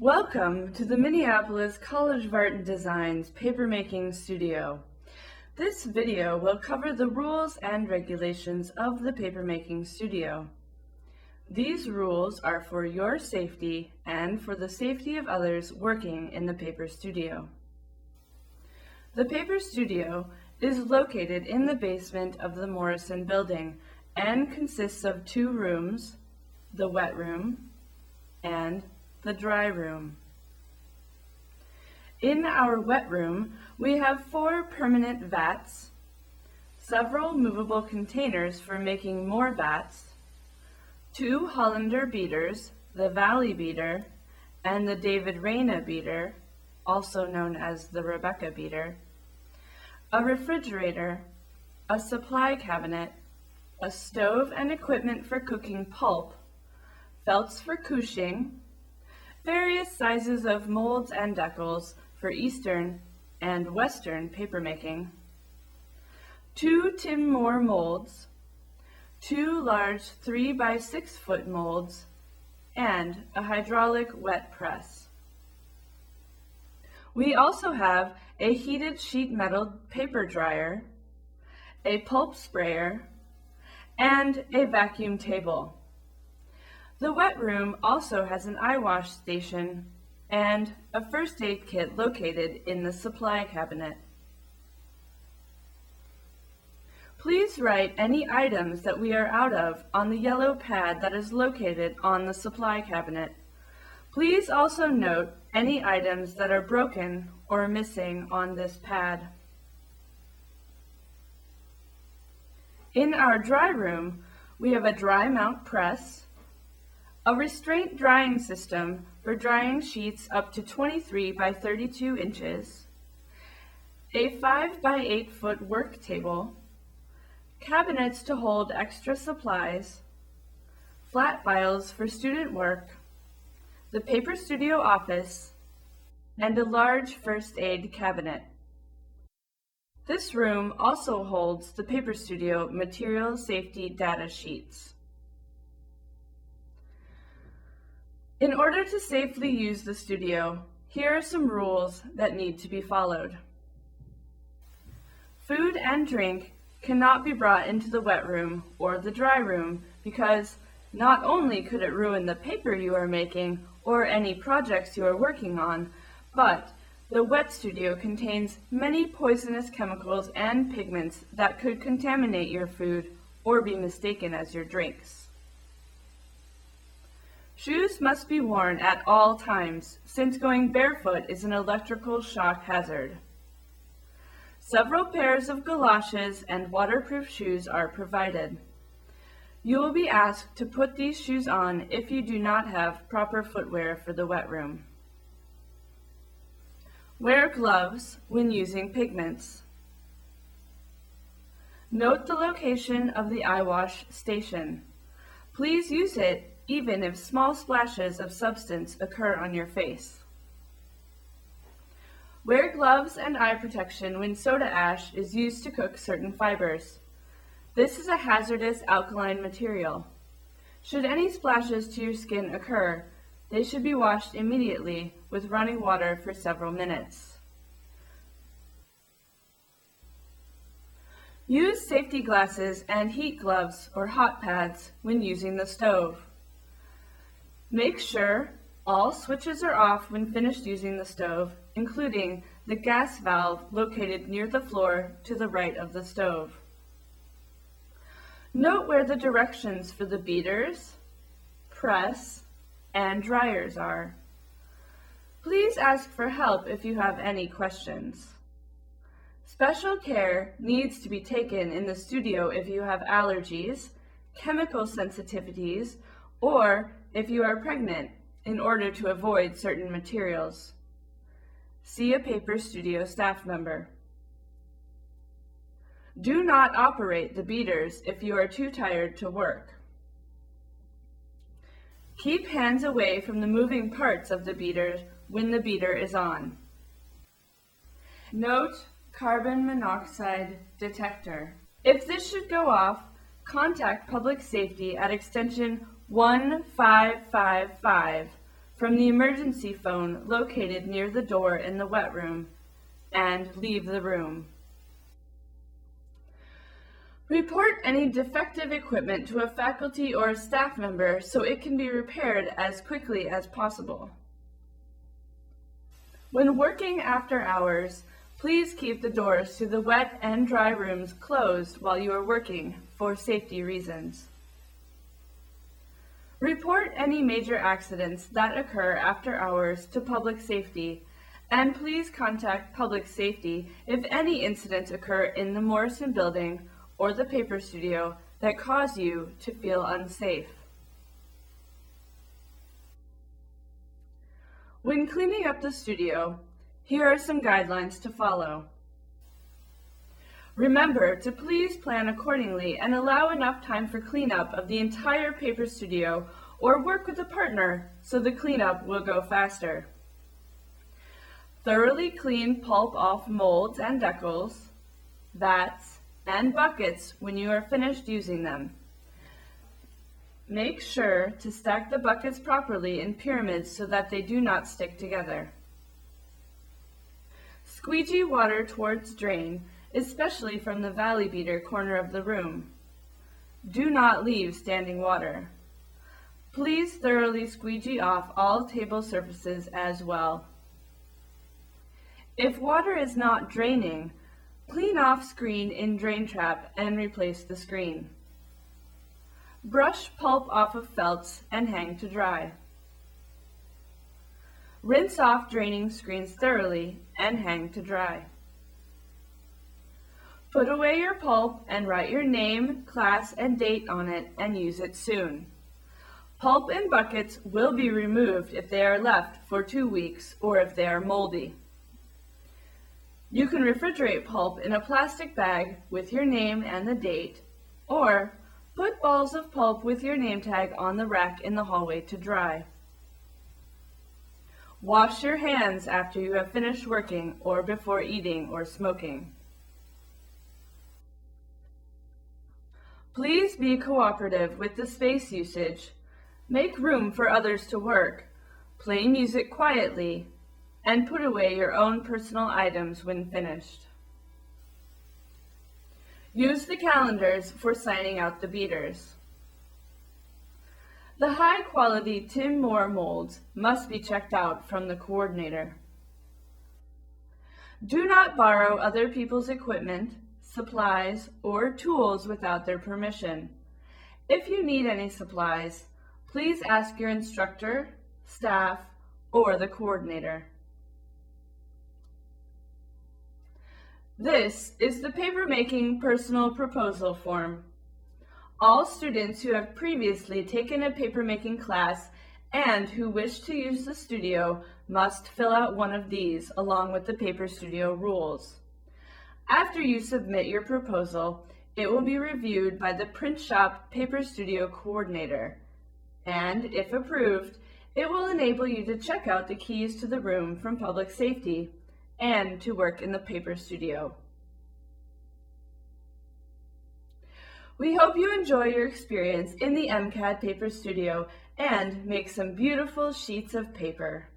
Welcome to the Minneapolis College of Art and Design's papermaking studio. This video will cover the rules and regulations of the papermaking studio. These rules are for your safety and for the safety of others working in the paper studio. The paper studio is located in the basement of the Morrison building and consists of two rooms, the wet room and the dry room. In our wet room, we have 4 permanent vats, several movable containers for making more vats, 2 Hollander beaters, the Valley beater and the David Reyna beater, also known as the Rebecca beater, a refrigerator, a supply cabinet, a stove and equipment for cooking pulp, felts for couching, various sizes of molds and decals for Eastern and Western papermaking, 2 Tim Moore molds, 2 large 3 by 6 foot molds, and a hydraulic wet press. We also have a heated sheet metal paper dryer, a pulp sprayer, and a vacuum table. The wet room also has an eye wash station and a first aid kit located in the supply cabinet. Please write any items that we are out of on the yellow pad that is located on the supply cabinet. Please also note any items that are broken or missing on this pad. In our dry room, we have a dry mount press, a restraint drying system for drying sheets up to 23 by 32 inches, a 5 by 8 foot work table, cabinets to hold extra supplies, flat files for student work, the paper studio office, and a large first aid cabinet. This room also holds the paper studio material safety data sheets. In order to safely use the studio, here are some rules that need to be followed. Food and drink cannot be brought into the wet room or the dry room because not only could it ruin the paper you are making or any projects you are working on, but the wet studio contains many poisonous chemicals and pigments that could contaminate your food or be mistaken as your drinks. Shoes must be worn at all times, since going barefoot is an electrical shock hazard. Several pairs of galoshes and waterproof shoes are provided. You will be asked to put these shoes on if you do not have proper footwear for the wet room. Wear gloves when using pigments. Note the location of the eye wash station. Please use it even if small splashes of substance occur on your face. Wear gloves and eye protection when soda ash is used to cook certain fibers. This is a hazardous alkaline material. Should any splashes to your skin occur, they should be washed immediately with running water for several minutes. Use safety glasses and heat gloves or hot pads when using the stove. Make sure all switches are off when finished using the stove, including the gas valve located near the floor to the right of the stove. Note where the directions for the beaters, press, and dryers are. Please ask for help if you have any questions. Special care needs to be taken in the studio if you have allergies, chemical sensitivities, or if you are pregnant, in order to avoid certain materials. See a paper studio staff member. Do not operate the beaters if you are too tired to work. Keep hands away from the moving parts of the beater when the beater is on. Note carbon monoxide detector. If this should go off, contact Public Safety at extension 1555 from the emergency phone located near the door in the wet room and leave the room. Report any defective equipment to a faculty or a staff member so it can be repaired as quickly as possible. When working after hours, please keep the doors to the wet and dry rooms closed while you are working for safety reasons. Report any major accidents that occur after hours to public safety, and please contact public safety if any incidents occur in the Morrison building or the paper studio that cause you to feel unsafe. When cleaning up the studio, here are some guidelines to follow. Remember to please plan accordingly and allow enough time for cleanup of the entire paper studio, or work with a partner so the cleanup will go faster. Thoroughly clean pulp off molds and decals, vats, and buckets when you are finished using them. Make sure to stack the buckets properly in pyramids so that they do not stick together. Squeegee water towards drain, especially from the valley beater corner of the room. Do not leave standing water. Please thoroughly squeegee off all table surfaces as well. If water is not draining, clean off screen in drain trap and replace the screen. Brush pulp off of felts and hang to dry. Rinse off draining screens thoroughly and hang to dry. Put away your pulp and write your name, class, and date on it and use it soon. Pulp in buckets will be removed if they are left for 2 weeks or if they are moldy. You can refrigerate pulp in a plastic bag with your name and the date, or put balls of pulp with your name tag on the rack in the hallway to dry. Wash your hands after you have finished working or before eating or smoking. Please be cooperative with the space usage. Make room for others to work. Play music quietly, and put away your own personal items when finished. Use the calendars for signing out the beaters. The high-quality Tim Moore molds must be checked out from the coordinator. Do not borrow other people's equipment, supplies, or tools without their permission. If you need any supplies, please ask your instructor, staff, or the coordinator. This is the paper-making personal proposal form. All students who have previously taken a paper-making class and who wish to use the studio must fill out one of these along with the paper studio rules. After you submit your proposal, it will be reviewed by the print shop paper studio coordinator, and if approved, it will enable you to check out the keys to the room from public safety and to work in the paper studio. We hope you enjoy your experience in the MCAD Paper Studio and make some beautiful sheets of paper.